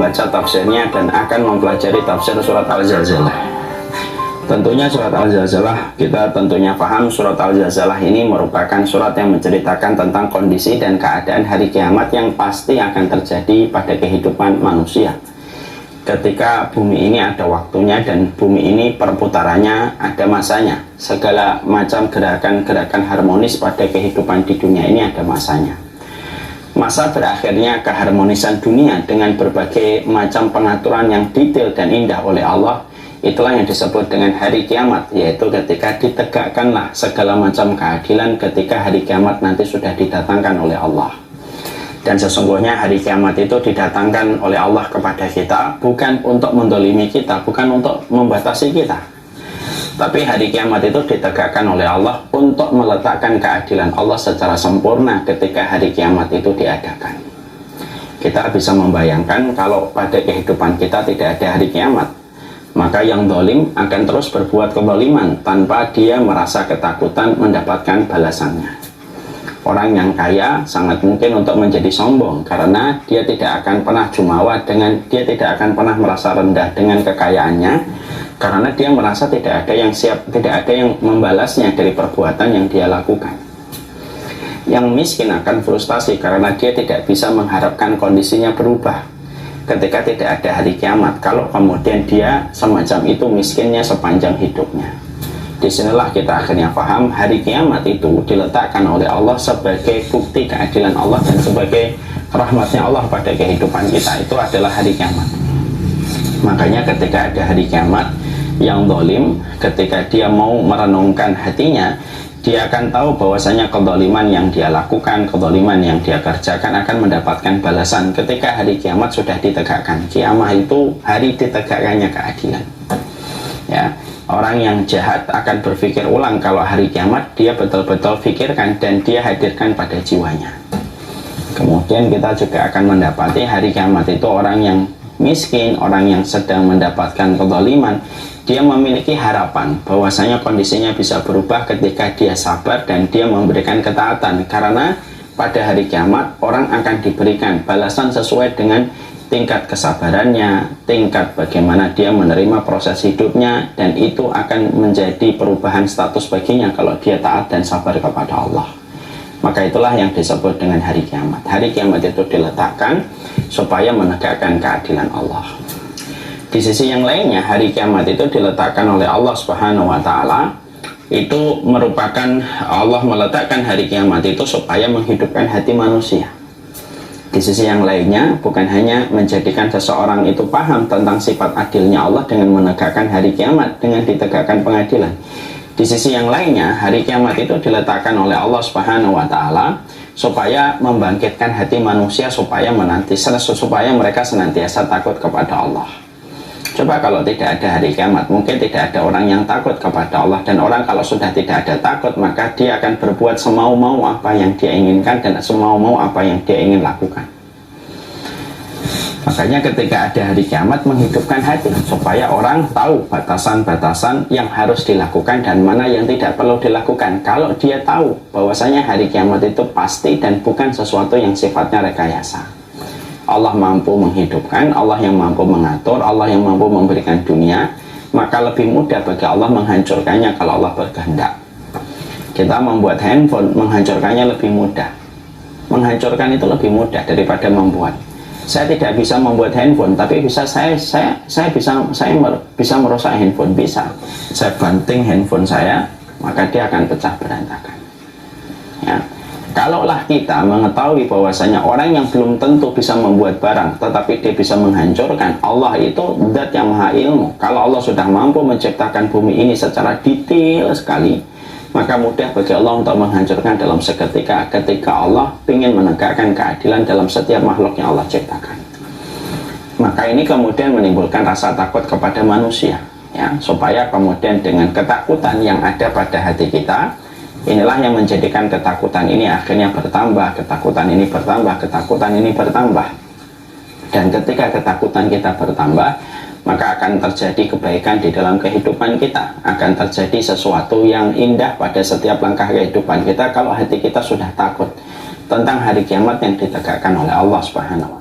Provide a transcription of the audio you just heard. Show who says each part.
Speaker 1: membaca tafsirnya dan akan mempelajari tafsir surat Al-Zalzalah. Tentunya surat Al-Zalzalah, kita tentunya paham surat Al-Zalzalah ini merupakan surat yang menceritakan tentang kondisi dan keadaan hari kiamat yang pasti akan terjadi pada kehidupan manusia. Ketika bumi ini ada waktunya dan bumi ini perputarannya ada masanya. Segala macam gerakan-gerakan harmonis pada kehidupan di dunia ini ada masanya. Masa berakhirnya keharmonisan dunia dengan berbagai macam pengaturan yang detail dan indah oleh Allah, itulah yang disebut dengan hari kiamat, yaitu ketika ditegakkanlah segala macam keadilan ketika hari kiamat nanti sudah didatangkan oleh Allah. Dan sesungguhnya hari kiamat itu didatangkan oleh Allah kepada kita bukan untuk mendolimi kita, bukan untuk membatasi kita, tapi hari kiamat itu ditegakkan oleh Allah untuk meletakkan keadilan Allah secara sempurna ketika hari kiamat itu diadakan. Kita bisa membayangkan kalau pada kehidupan kita tidak ada hari kiamat, maka yang dolim akan terus berbuat kezaliman tanpa dia merasa ketakutan mendapatkan balasannya. Orang yang kaya sangat mungkin untuk menjadi sombong karena dia tidak akan pernah jumawa dia tidak akan pernah merasa rendah dengan kekayaannya, karena dia merasa tidak ada yang membalasnya dari perbuatan yang dia lakukan. Yang miskin akan frustasi karena dia tidak bisa mengharapkan kondisinya berubah ketika tidak ada hari kiamat, kalau kemudian dia semacam itu miskinnya sepanjang hidupnya. Disinilah kita akhirnya paham hari kiamat itu diletakkan oleh Allah sebagai bukti keadilan Allah dan sebagai rahmatnya Allah pada kehidupan kita. Itu adalah hari kiamat. Makanya ketika ada hari kiamat, yang zalim ketika dia mau merenungkan hatinya, dia akan tahu bahwasanya kezaliman yang dia lakukan, kezaliman yang dia kerjakan akan mendapatkan balasan ketika hari kiamat sudah ditegakkan. Kiamat itu hari ditegakkannya keadilan. Ya. Orang yang jahat akan berpikir ulang kalau hari kiamat dia betul-betul pikirkan dan dia hadirkan pada jiwanya. Kemudian kita juga akan mendapati hari kiamat itu orang yang miskin, orang yang sedang mendapatkan kezaliman, dia memiliki harapan bahwasanya kondisinya bisa berubah ketika dia sabar dan dia memberikan ketaatan, karena pada hari kiamat orang akan diberikan balasan sesuai dengan tingkat kesabarannya, tingkat bagaimana dia menerima proses hidupnya, dan itu akan menjadi perubahan status baginya kalau dia taat dan sabar kepada Allah. Maka itulah yang disebut dengan hari kiamat. Hari kiamat itu diletakkan supaya menegakkan keadilan Allah. Di sisi yang lainnya, hari kiamat itu diletakkan oleh Allah Subhanahu wa Ta'ala. Itu merupakan Allah meletakkan hari kiamat itu supaya menghidupkan hati manusia. Di sisi yang lainnya, bukan hanya menjadikan seseorang itu paham tentang sifat adilnya Allah dengan menegakkan hari kiamat, dengan ditegakkan pengadilan. Di sisi yang lainnya, hari kiamat itu diletakkan oleh Allah Subhanahu wa Ta'ala supaya membangkitkan hati manusia supaya mereka senantiasa takut kepada Allah. Coba kalau tidak ada hari kiamat, mungkin tidak ada orang yang takut kepada Allah, dan orang kalau sudah tidak ada takut, maka dia akan berbuat semau-mau apa yang dia inginkan dan semau-mau apa yang dia ingin lakukan. Makanya ketika ada hari kiamat, menghidupkan hati supaya orang tahu batasan-batasan yang harus dilakukan dan mana yang tidak perlu dilakukan. Kalau dia tahu bahwasanya hari kiamat itu pasti dan bukan sesuatu yang sifatnya rekayasa. Allah mampu menghidupkan, Allah yang mampu mengatur, Allah yang mampu memberikan dunia, maka lebih mudah bagi Allah menghancurkannya kalau Allah berkehendak. Kita membuat handphone, menghancurkannya lebih mudah. Menghancurkan itu lebih mudah daripada membuat. Saya tidak bisa membuat handphone, tapi saya bisa merusak handphone, bisa. Saya banting handphone saya, maka dia akan pecah berantakan. Ya. Kalaulah kita mengetahui bahwasanya orang yang belum tentu bisa membuat barang, tetapi dia bisa menghancurkan, Allah itu zat yang maha ilmu. Kalau Allah sudah mampu menciptakan bumi ini secara detail sekali, maka mudah bagi Allah untuk menghancurkan dalam seketika ketika Allah ingin menegakkan keadilan dalam setiap makhluk yang Allah ciptakan. Maka ini kemudian menimbulkan rasa takut kepada manusia, ya, supaya kemudian dengan ketakutan yang ada pada hati kita, inilah yang menjadikan ketakutan ini akhirnya bertambah, ketakutan ini bertambah, ketakutan ini bertambah. Dan ketika ketakutan kita bertambah, maka akan terjadi kebaikan di dalam kehidupan kita, akan terjadi sesuatu yang indah pada setiap langkah kehidupan kita kalau hati kita sudah takut tentang hari kiamat yang ditegakkan oleh Allah Subhanahu wa Ta'ala.